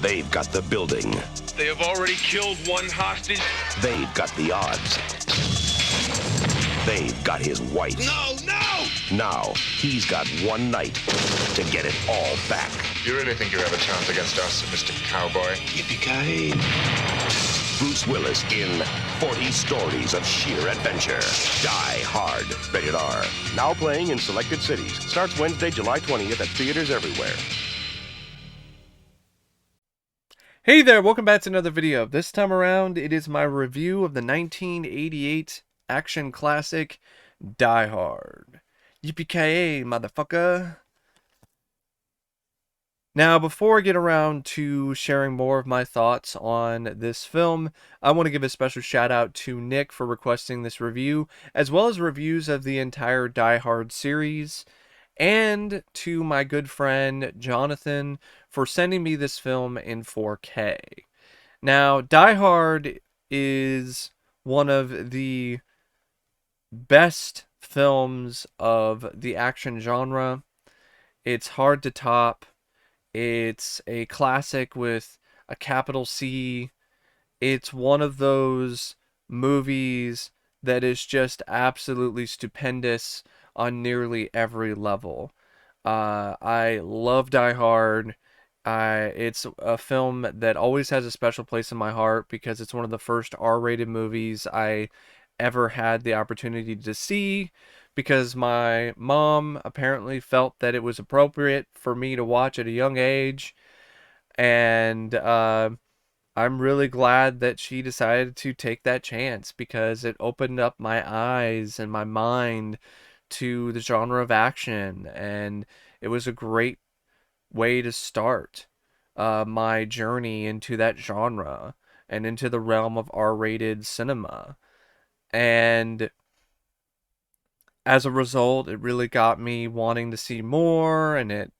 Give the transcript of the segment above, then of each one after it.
They've got the building. They have already killed one hostage. They've got the odds. They've got his wife. No, no! Now, he's got one night to get it all back. You really think you have a chance against us, Mr. Cowboy? Yippee-ki-yay. Bruce Willis in 40 Stories of Sheer Adventure. Die Hard. Rated R. Now playing in selected cities. Starts Wednesday, July 20th at theaters everywhere. Hey there, welcome back to another video. This time around, it is my review of the 1988 action classic, Die Hard. Yippee-ki-yay, motherfucker. Now, before I get around to sharing more of my thoughts on this film, I want to give a special shout out to Nick for requesting this review, as well as reviews of the entire Die Hard series, and to my good friend Jonathan for sending me this film in 4K. Now, Die Hard is one of the best films of the action genre. It's hard to top. It's a classic with a capital C. It's one of those movies that is just absolutely stupendous on nearly every level. I love Die Hard. It's a film that always has a special place in my heart because it's one of the first R-rated movies I ever had the opportunity to see, because my mom apparently felt that it was appropriate for me to watch at a young age, and I'm really glad that she decided to take that chance, because it opened up my eyes and my mind to the genre of action, and it was a great way to start my journey into that genre and into the realm of R-rated cinema. And as a result, it really got me wanting to see more, and it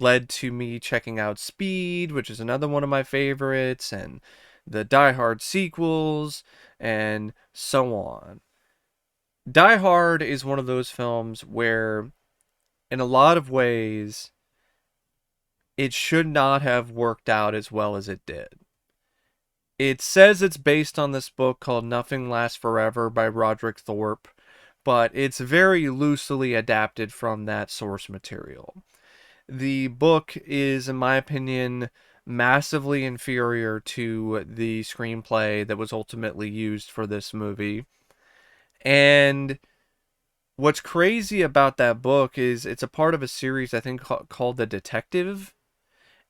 led to me checking out Speed, which is another one of my favorites, and the Die Hard sequels, and so on. Die Hard is one of those films where, in a lot of ways, it should not have worked out as well as it did. It says it's based on this book called Nothing Lasts Forever by Roderick Thorpe, but it's very loosely adapted from that source material. The book is, in my opinion, massively inferior to the screenplay that was ultimately used for this movie. And what's crazy about that book is it's a part of a series I think called The Detective,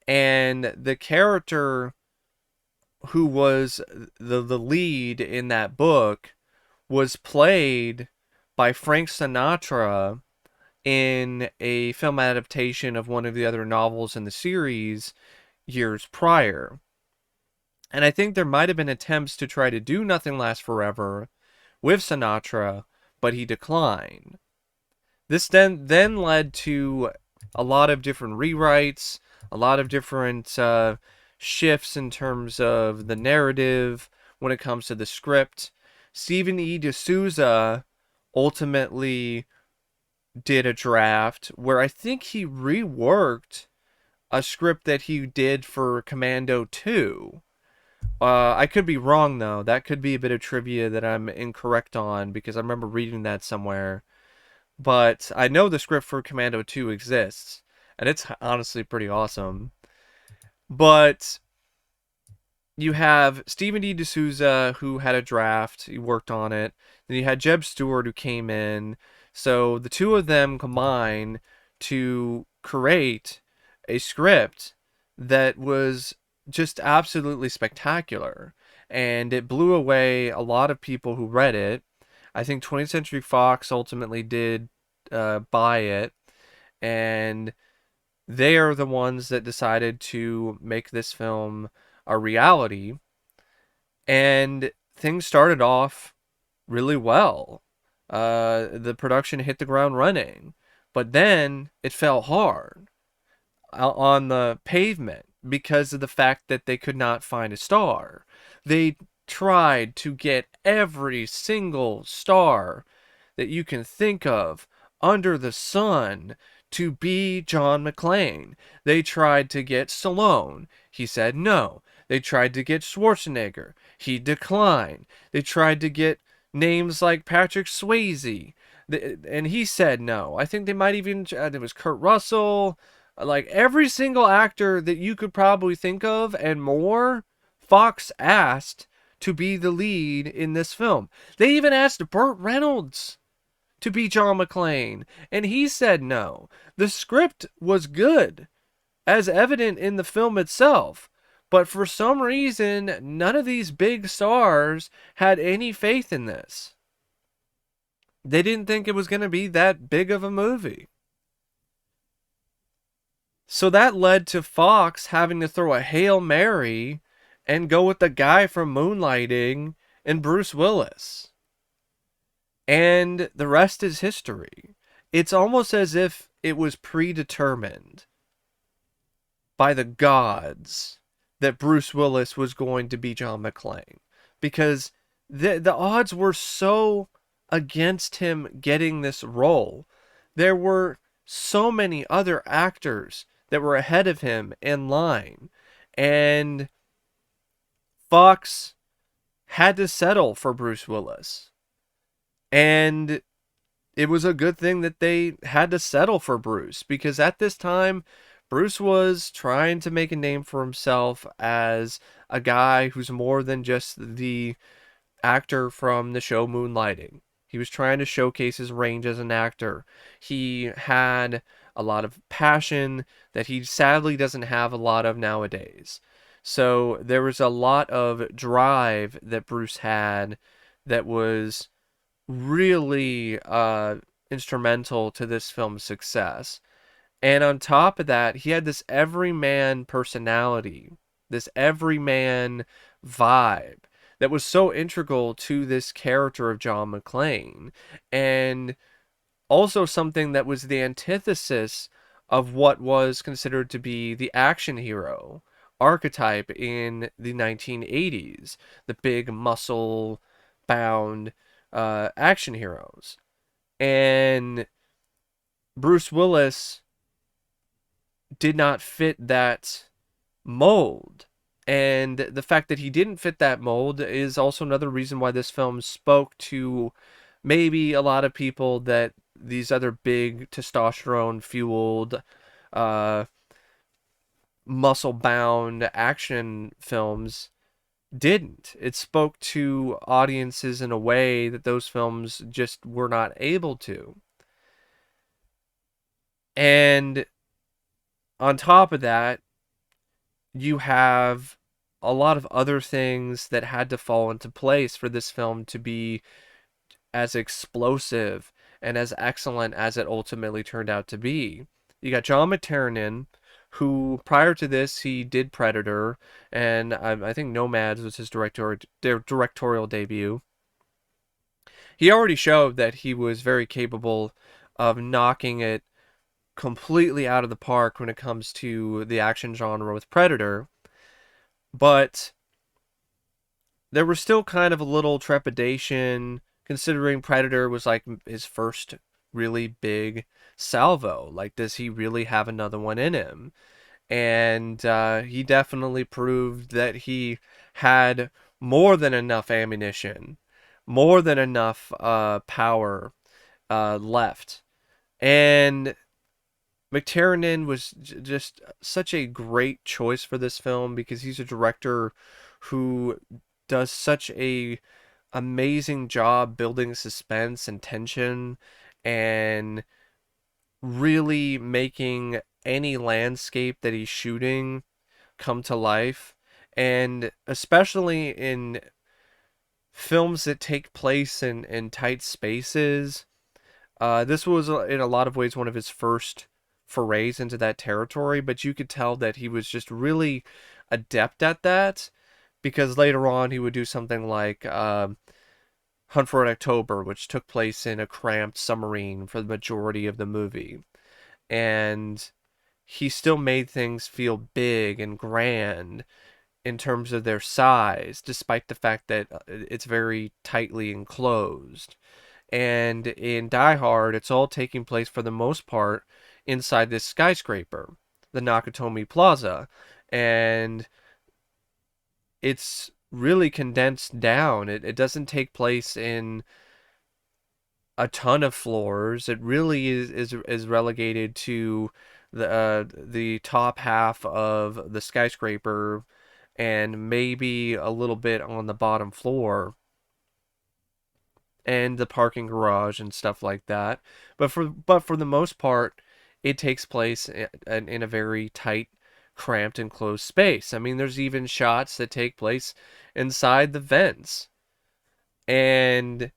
and the character who was the lead in that book was played by Frank Sinatra in a film adaptation of one of the other novels in the series years prior. And I think there might have been attempts to try to do Nothing Lasts Forever with Sinatra, but he declined. This then led to a lot of different rewrites, a lot of different shifts in terms of the narrative when it comes to the script. Stephen E. D'Souza ultimately did a draft where I think he reworked a script that he did for Commando 2. I could be wrong, though. That could be a bit of trivia that I'm incorrect on, because I remember reading that somewhere. But I know the script for Commando 2 exists, and it's honestly pretty awesome. But you have Stephen E. D'Souza, who had a draft. He worked on it. Then you had Jeb Stewart, who came in. So the two of them combined to create a script that was just absolutely spectacular. And it blew away a lot of people who read it. I think 20th Century Fox ultimately did buy it. And they are the ones that decided to make this film a reality. And things started off really well. The production hit the ground running. But then it fell hard on the pavement because of the fact that they could not find a star. They tried to get every single star that you can think of under the sun to be John McClane. They tried to get Stallone, He said no. They tried to get Schwarzenegger. He declined. They tried to get names like Patrick Swayze. And he said no. I think they might even, it was Kurt Russell. Like every single actor that you could probably think of and more, Fox asked to be the lead in this film. They even asked Burt Reynolds to be John McClane, and he said no. The script was good, as evident in the film itself, but for some reason, none of these big stars had any faith in this. They didn't think it was going to be that big of a movie. So that led to Fox having to throw a Hail Mary and go with the guy from Moonlighting and Bruce Willis. And the rest is history. It's almost as if it was predetermined by the gods that Bruce Willis was going to be John McClane. Because the odds were so against him getting this role. There were so many other actors that were ahead of him in line. And Fox had to settle for Bruce Willis. And it was a good thing that they had to settle for Bruce, because at this time, Bruce was trying to make a name for himself as a guy who's more than just the actor from the show Moonlighting. He was trying to showcase his range as an actor. He had a lot of passion that he sadly doesn't have a lot of nowadays. So there was a lot of drive that Bruce had that was really instrumental to this film's success. And on top of that, he had this everyman personality, this everyman vibe that was so integral to this character of John McClane, and also something that was the antithesis of what was considered to be the action hero archetype in the 1980s, the big muscle bound action heroes. And Bruce Willis did not fit that mold. And the fact that he didn't fit that mold is also another reason why this film spoke to maybe a lot of people that these other big testosterone-fueled, muscle-bound action films didn't. It spoke to audiences in a way that those films just were not able to. And on top of that, you have a lot of other things that had to fall into place for this film to be as explosive and as excellent as it ultimately turned out to be. You got John McTiernan, who prior to this, he did Predator, and I think Nomads was his directorial debut. He already showed that he was very capable of knocking it completely out of the park when it comes to the action genre with Predator, but there was still kind of a little trepidation considering Predator was like his first really big salvo. Like, does he really have another one in him? And he definitely proved that he had more than enough ammunition, more than enough power left. And McTiernan was just such a great choice for this film because he's a director who does such a amazing job building suspense and tension and really making any landscape that he's shooting come to life. And especially in films that take place in tight spaces, this was in a lot of ways one of his first forays into that territory, but you could tell that he was just really adept at that, because later on he would do something like Hunt for Red October, which took place in a cramped submarine for the majority of the movie, and he still made things feel big and grand in terms of their size, despite the fact that it's very tightly enclosed. And in Die Hard, it's all taking place for the most part inside this skyscraper, the Nakatomi Plaza. and it's really condensed down. It doesn't take place in a ton of floors. It really is relegated to the top half of the skyscraper and maybe a little bit on the bottom floor and the parking garage and stuff like that. But for the most part, it takes place in a very tight, cramped, enclosed space. I mean, there's even shots that take place inside the vents. And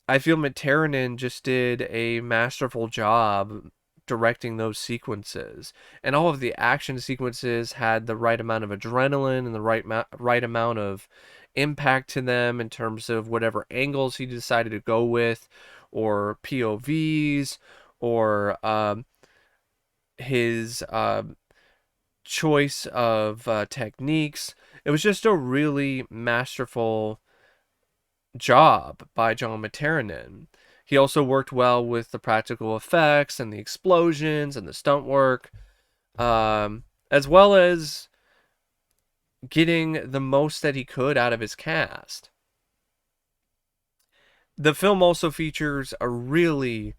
I feel McTiernan just did a masterful job directing those sequences. And all of the action sequences had the right amount of adrenaline and the right amount of impact to them in terms of whatever angles he decided to go with, or POVs, or his choice of techniques. It was just a really masterful job by John McTiernan. He also worked well with the practical effects and the explosions and the stunt work, as well as getting the most that he could out of his cast. The film also features a really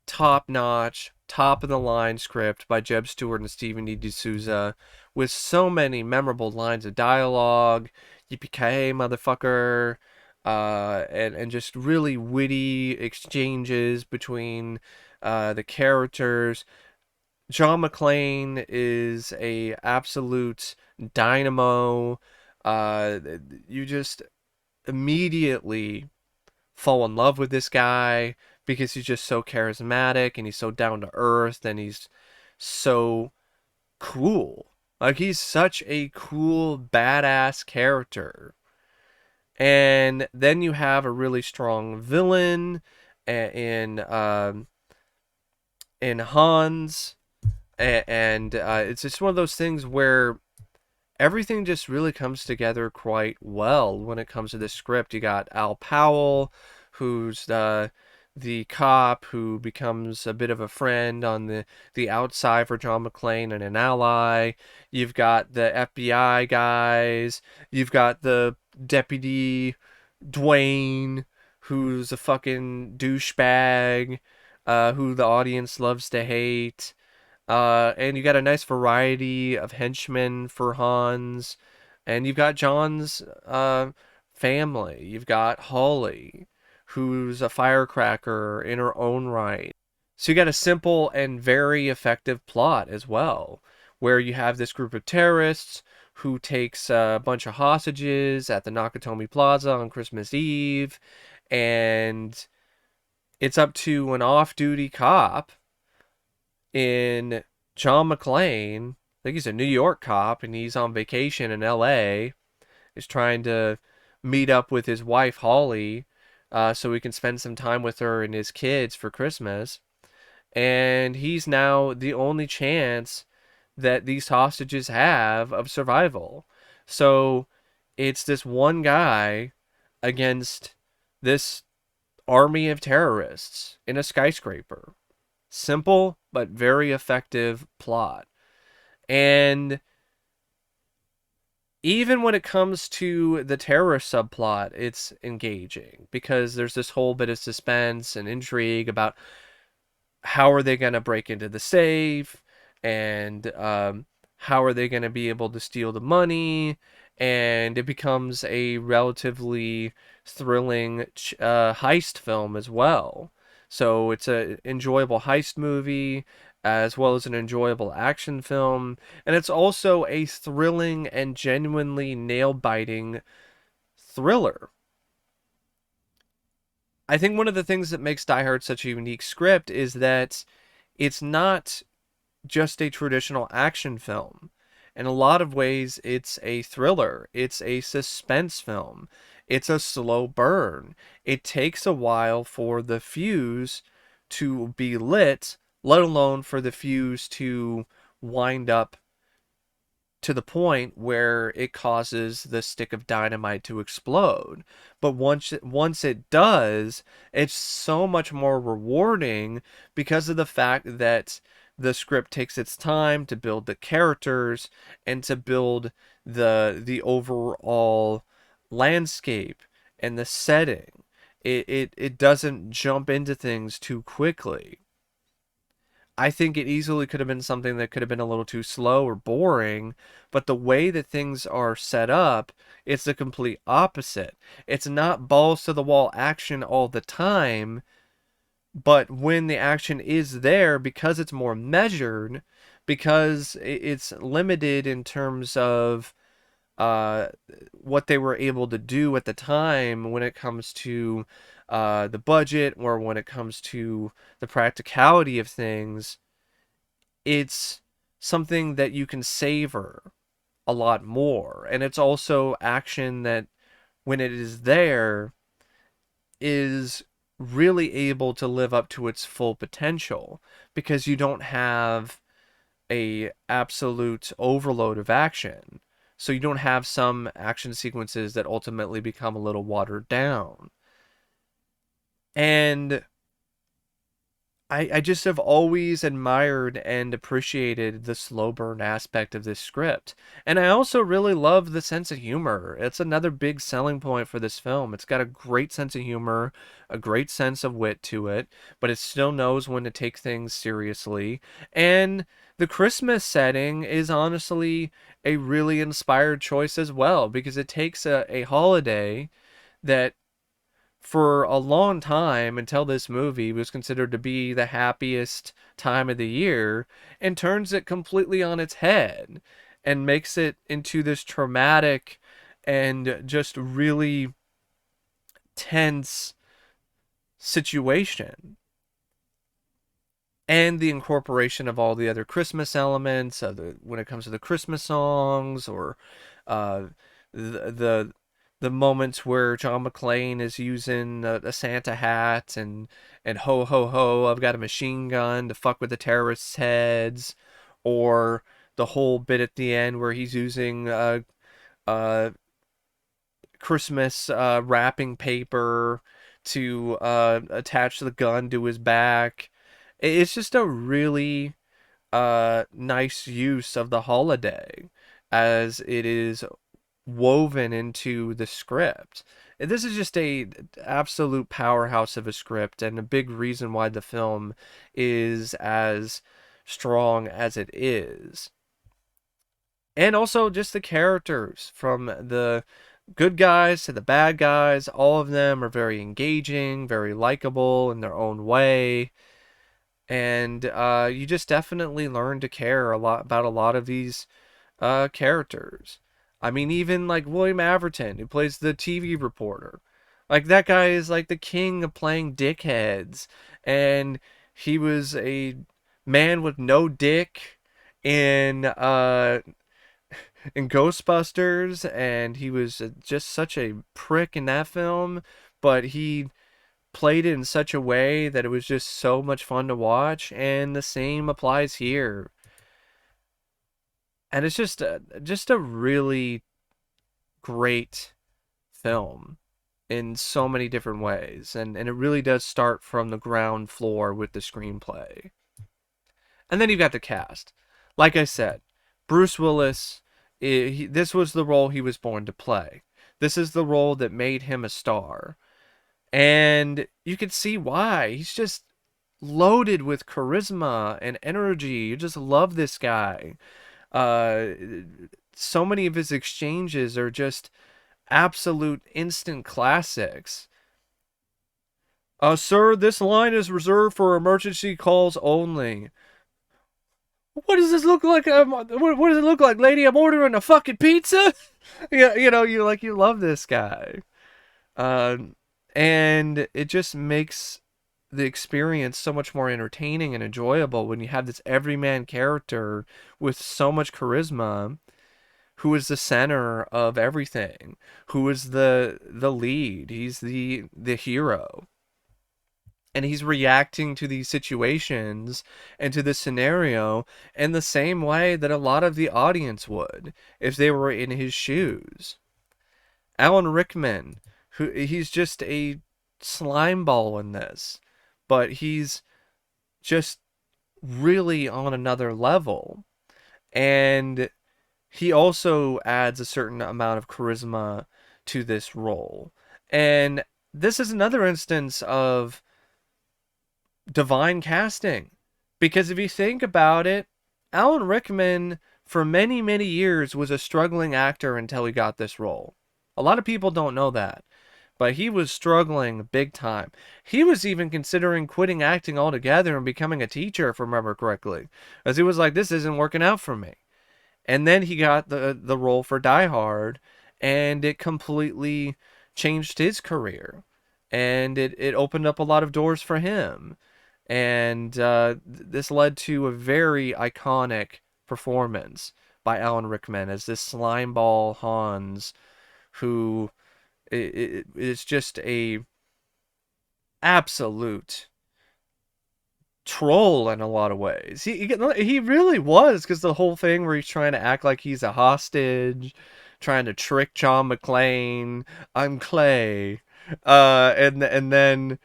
top-notch, top-of-the-line script by Jeb Stewart and Stephen E. D'Souza, with so many memorable lines of dialogue, yippee-ki-yay, motherfucker, and just really witty exchanges between the characters. John McClane is a absolute dynamo. You just immediately fall in love with this guy because he's just so charismatic and he's so down to earth and he's so cool. Like, he's such a cool, badass character. And then you have a really strong villain in Hans, and it's just one of those things where everything just really comes together quite well when it comes to this script. You got Al Powell, who's the cop who becomes a bit of a friend on the outside for John McClane and an ally. You've got the FBI guys. You've got the deputy Dwayne, who's a fucking douchebag, who the audience loves to hate. And you got a nice variety of henchmen for Hans. And you've got John's family. You've got Holly, who's a firecracker in her own right. So you got a simple and very effective plot as well, where you have this group of terrorists who takes a bunch of hostages at the Nakatomi Plaza on Christmas Eve, and it's up to an off-duty cop in John McClane. I think he's a New York cop, and he's on vacation in L.A. He's trying to meet up with his wife, Holly, so he can spend some time with her and his kids for Christmas. And he's now the only chance that these hostages have of survival. So it's this one guy against this army of terrorists in a skyscraper. Simple but very effective plot. And even when it comes to the terrorist subplot, it's engaging because there's this whole bit of suspense and intrigue about how are they going to break into the safe, and how are they going to be able to steal the money, and it becomes a relatively thrilling heist film as well. So it's an enjoyable heist movie as well as an enjoyable action film, and it's also a thrilling and genuinely nail-biting thriller. I think one of the things that makes Die Hard such a unique script is that it's not just a traditional action film. In a lot of ways, it's a thriller. It's a suspense film. It's a slow burn. It takes a while for the fuse to be lit, let alone for the fuse to wind up to the point where it causes the stick of dynamite to explode. But once it does, it's so much more rewarding because of the fact that the script takes its time to build the characters and to build the overall landscape and the setting. It doesn't jump into things too quickly. I think it easily could have been something that could have been a little too slow or boring, but the way that things are set up, it's the complete opposite. It's not balls to the wall action all the time, but when the action is there, because it's more measured, because it's limited in terms of uh, what they were able to do at the time when it comes to the budget or when it comes to the practicality of things, it's something that you can savor a lot more. And it's also action that, when it is there, is really able to live up to its full potential, because you don't have a absolute overload of action. So you don't have some action sequences that ultimately become a little watered down. And I just have always admired and appreciated the slow burn aspect of this script. And I also really love the sense of humor. It's another big selling point for this film. It's got a great sense of humor, a great sense of wit to it, but it still knows when to take things seriously. And the Christmas setting is honestly a really inspired choice as well, because it takes a holiday that for a long time, until this movie, was considered to be the happiest time of the year, and turns it completely on its head and makes it into this traumatic and just really tense situation. And the incorporation of all the other Christmas elements, when it comes to the Christmas songs, or uh, the the moments where John McClane is using a Santa hat and ho ho ho, I've got a machine gun to fuck with the terrorists' heads, or the whole bit at the end where he's using uh, Christmas wrapping paper to attach the gun to his back. It's just a really nice use of the holiday as it is woven into the script. This is just a absolute powerhouse of a script, and a big reason why the film is as strong as it is. And also just the characters, from the good guys to the bad guys, all of them are very engaging, very likable in their own way. And you just definitely learn to care a lot about a lot of these characters. I mean, even like William Atherton, who plays the TV reporter. Like, that guy is like the king of playing dickheads. And he was a man with no dick in Ghostbusters, and he was just such a prick in that film, but he played it in such a way that it was just so much fun to watch, and the same applies here. And it's just a really great film in so many different ways, and it really does start from the ground floor with the screenplay. And then you've got the cast. Like I said, Bruce Willis, this was the role he was born to play. This is the role that made him a star. And you can see why. He's just loaded with charisma and energy. You just love this guy. Uh, so many of his exchanges are just absolute instant classics. Sir, this line is reserved for emergency calls only. What does this look like? What does it look like, lady? I'm ordering a fucking pizza. Yeah, you love this guy. Uh, and it just makes the experience so much more entertaining and enjoyable when you have this everyman character with so much charisma, who is the center of everything, who is the lead. He's the hero. And he's reacting to these situations and to this scenario in the same way that a lot of the audience would if they were in his shoes. Alan Rickman, he's just a slime ball in this, but he's just really on another level. And he also adds a certain amount of charisma to this role. And this is another instance of divine casting. Because if you think about it, Alan Rickman, for many, many years, was a struggling actor until he got this role. A lot of people don't know that, but he was struggling big time. He was even considering quitting acting altogether and becoming a teacher, if I remember correctly, as he was like, this isn't working out for me. And then he got the role for Die Hard, and it completely changed his career. And it opened up a lot of doors for him. And this led to a very iconic performance by Alan Rickman as this slimeball Hans, who is just a absolute troll in a lot of ways. He really was, because the whole thing where he's trying to act like he's a hostage, trying to trick John McClane. I'm Clay, and then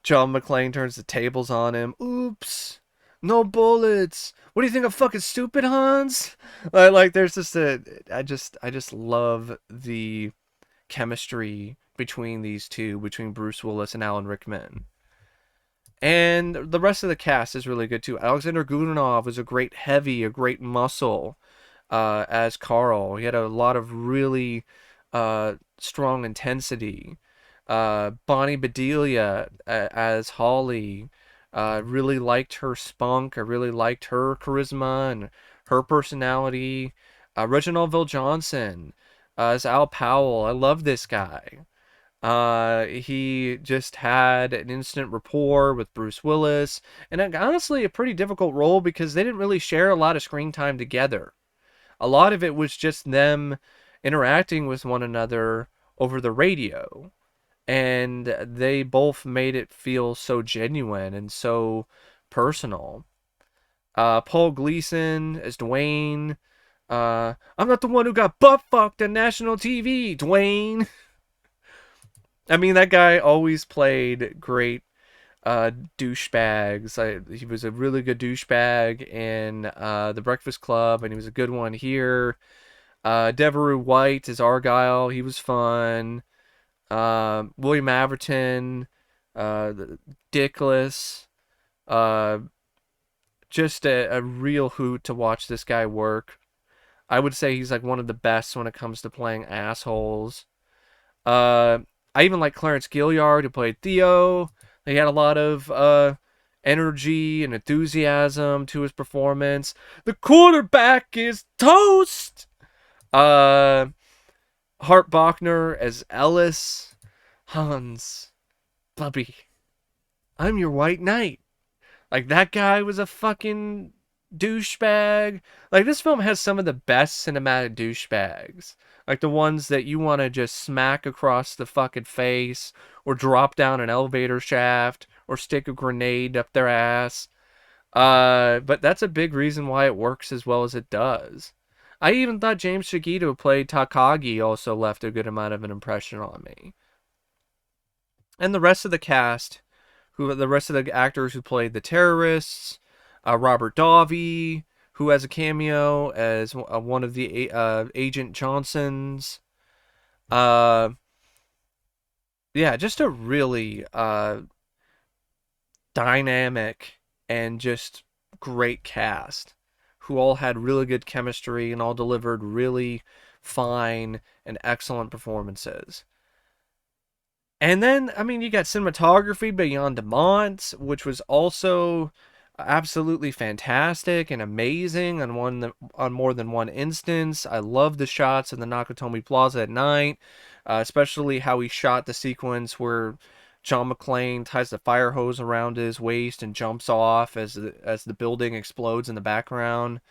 John McClane turns the tables on him. Oops, no bullets. What do you think, I'm fucking stupid, Hans? Like there's just I just love the chemistry between these two, between Bruce Willis and Alan Rickman. And the rest of the cast is really good too. Alexander Godunov was a great heavy, a great muscle as Carl. He had a lot of really strong intensity. Bonnie Bedelia as Holly. Really liked her spunk. I really liked her charisma and her personality. Reginald VelJohnson as Al Powell. I love this guy. He just had an instant rapport with Bruce Willis, and honestly, a pretty difficult role because they didn't really share a lot of screen time together. A lot of it was just them interacting with one another over the radio, and they both made it feel so genuine and so personal. Paul Gleason as Dwayne. I'm not the one who got butt fucked on national TV, Dwayne. I mean, that guy always played great douchebags. He was a really good douchebag in The Breakfast Club, and he was a good one here. Devereux White as Argyle. He was fun. William Atherton, Dickless. Just a real hoot to watch this guy work. I would say he's like one of the best when it comes to playing assholes. I even like Clarence Gilyard, who played Theo. He had a lot of energy and enthusiasm to his performance. The quarterback is toast! Hart Bochner as Ellis. Hans, Bubby, I'm your white knight. Like, that guy was a fucking douchebag. Like, this film has some of the best cinematic douchebags. Like the ones that you want to just smack across the fucking face, or drop down an elevator shaft, or stick a grenade up their ass. But that's a big reason why it works as well as it does. I even thought James Shigeta, who played Takagi, also left a good amount of an impression on me. And the rest of the cast, the rest of the actors who played the terrorists, Robert Davi, who has a cameo as one of the Agent Johnsons. Yeah, just a really dynamic and just great cast, who all had really good chemistry and all delivered really fine and excellent performances. And then, I mean, you got cinematography beyond Demont, which was also absolutely fantastic and amazing on more than one instance. I love the shots in the Nakatomi Plaza at night, especially how he shot the sequence where John McClane ties the fire hose around his waist and jumps off as the building explodes in the background.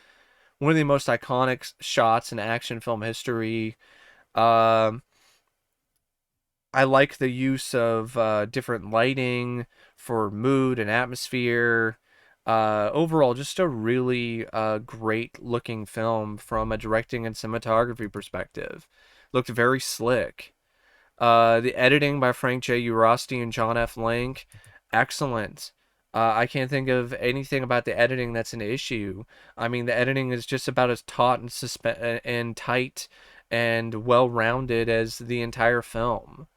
One of the most iconic shots in action film history. I like the use of different lighting for mood and atmosphere. Overall, just a really great looking film from a directing and cinematography perspective. Looked very slick. The editing by Frank J. Urasti and John F. Link, excellent. I can't think of anything about the editing that's an issue. I mean, the editing is just about as taut and and tight and well-rounded as the entire film.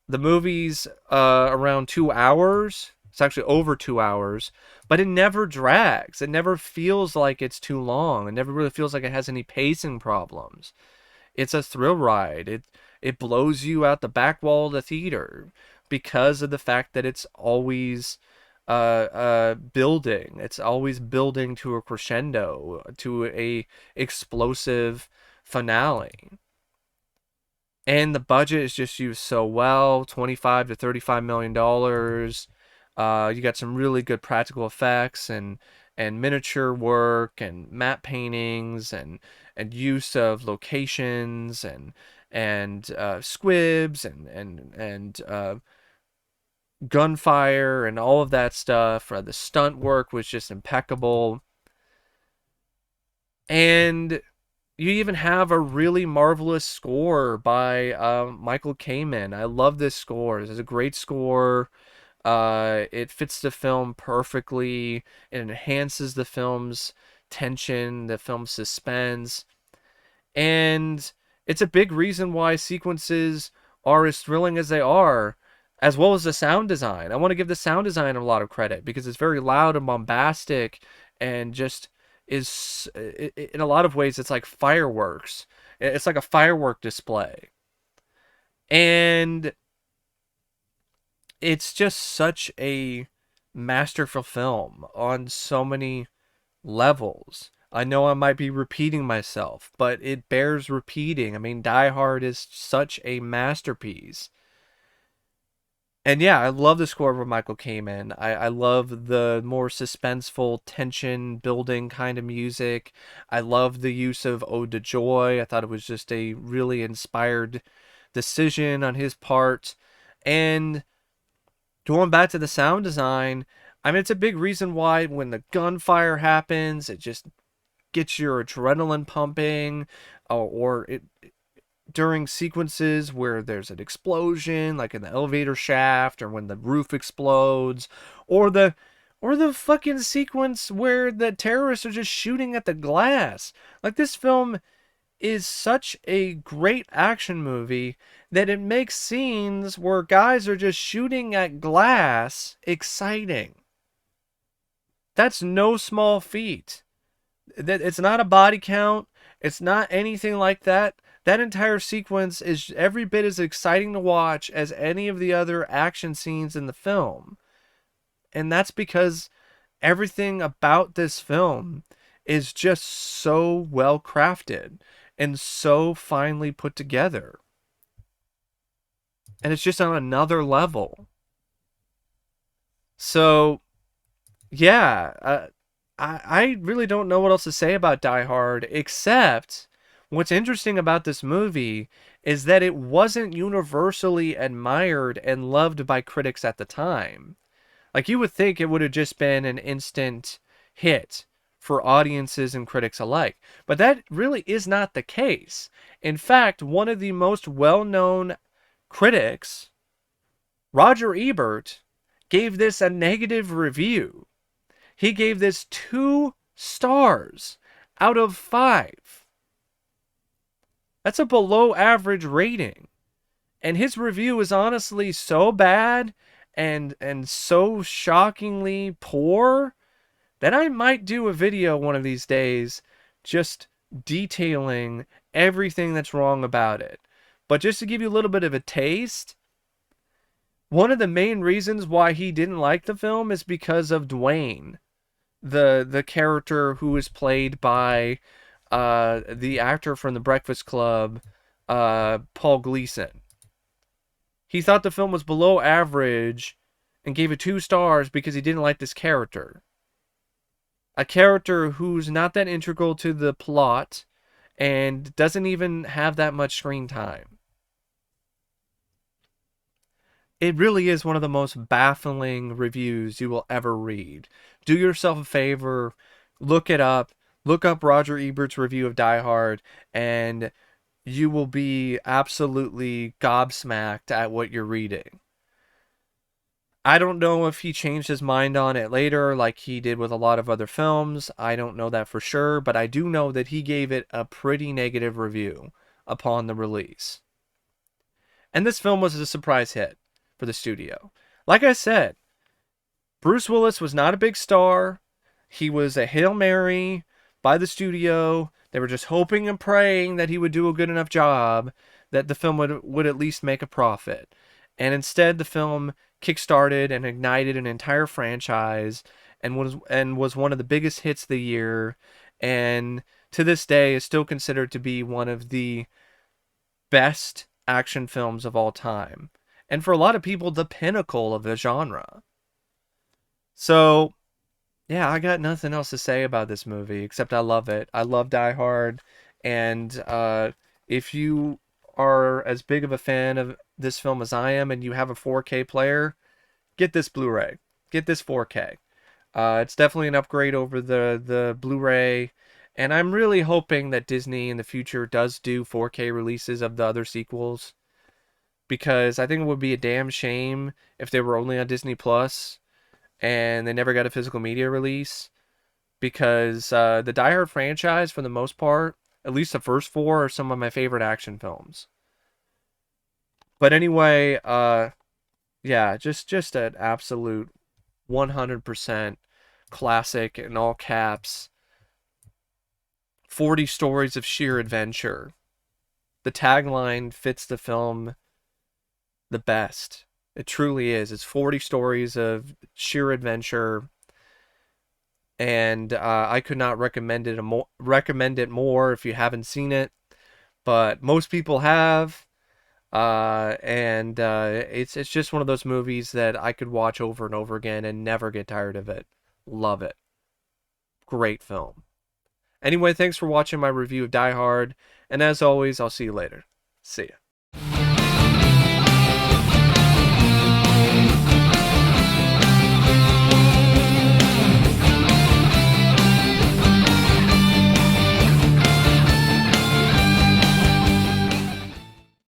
The movie's around 2 hours. It's actually over 2 hours, but it never drags. It never feels like it's too long. It never really feels like it has any pacing problems. It's a thrill ride. It blows you out the back wall of the theater because of the fact that it's always building. It's always building to a crescendo, to a explosive finale. And the budget is just used so well, 25 to 35 million dollars. You got some really good practical effects and miniature work and matte paintings and use of locations and squibs and gunfire and all of that stuff. The stunt work was just impeccable. And you even have a really marvelous score by Michael Kamen. I love this score. It's a great score. It fits the film perfectly. It enhances the film's tension, the film's suspense. And it's a big reason why sequences are as thrilling as they are, as well as the sound design. I want to give the sound design a lot of credit because it's very loud and bombastic and just is, in a lot of ways, it's like fireworks. It's like a firework display. And it's just such a masterful film on so many levels. I know I might be repeating myself, but it bears repeating. I mean, Die Hard is such a masterpiece. And yeah, I love the score where Michael Kamen. I love the more suspenseful, tension building kind of music. I love the use of Ode to Joy. I thought it was just a really inspired decision on his part. And going back to the sound design, I mean, it's a big reason why when the gunfire happens, it just gets your adrenaline pumping, or it during sequences where there's an explosion, like in the elevator shaft, or when the roof explodes, or the fucking sequence where the terrorists are just shooting at the glass. Like, this film is such a great action movie that it makes scenes where guys are just shooting at glass exciting. That's no small feat. It's not a body count. It's not anything like that. That entire sequence is every bit as exciting to watch as any of the other action scenes in the film. And that's because everything about this film is just so well crafted and so finely put together. And it's just on another level. So, yeah, I really don't know what else to say about Die Hard, except what's interesting about this movie is that it wasn't universally admired and loved by critics at the time. Like, you would think it would have just been an instant hit for audiences and critics alike. But that really is not the case. In fact, one of the most well-known critics, Roger Ebert, gave this a negative review. He gave this 2 stars out of 5. That's a below average rating. And his review is honestly so bad and so shockingly poor that I might do a video one of these days just detailing everything that's wrong about it. But just to give you a little bit of a taste, one of the main reasons why he didn't like the film is because of Dwayne, the character who is played by the actor from The Breakfast Club, Paul Gleason. He thought the film was below average and gave it 2 stars because he didn't like this character. A character who's not that integral to the plot and doesn't even have that much screen time. It really is one of the most baffling reviews you will ever read. Do yourself a favor, look it up, look up Roger Ebert's review of Die Hard, and you will be absolutely gobsmacked at what you're reading. I don't know if he changed his mind on it later like he did with a lot of other films. I don't know that for sure, but I do know that he gave it a pretty negative review upon the release. And this film was a surprise hit for the studio. Like I said, Bruce Willis was not a big star. He was a Hail Mary by the studio. They were just hoping and praying that he would do a good enough job that the film would at least make a profit. And instead, the film kickstarted and ignited an entire franchise and was one of the biggest hits of the year, and to this day is still considered to be one of the best action films of all time. And for a lot of people, the pinnacle of the genre. So, yeah, I got nothing else to say about this movie except I love it. I love Die Hard, and if you are as big of a fan of this film as I am and you have a 4K player, get this Blu-ray. Get this 4K. It's definitely an upgrade over the Blu-ray, and I'm really hoping that Disney in the future does do 4K releases of the other sequels, because I think it would be a damn shame if they were only on Disney Plus and they never got a physical media release, because the Die Hard franchise, for the most part, at least the first four, are some of my favorite action films. But anyway, yeah, just an absolute 100% classic in all caps. 40 stories of sheer adventure. The tagline fits the film the best. It truly is. It's 40 stories of sheer adventure, and I could not recommend it more if you haven't seen it. But most people have, and it's just one of those movies that I could watch over and over again and never get tired of it. Love it. Great film. Anyway, thanks for watching my review of Die Hard, and as always, I'll see you later. See ya.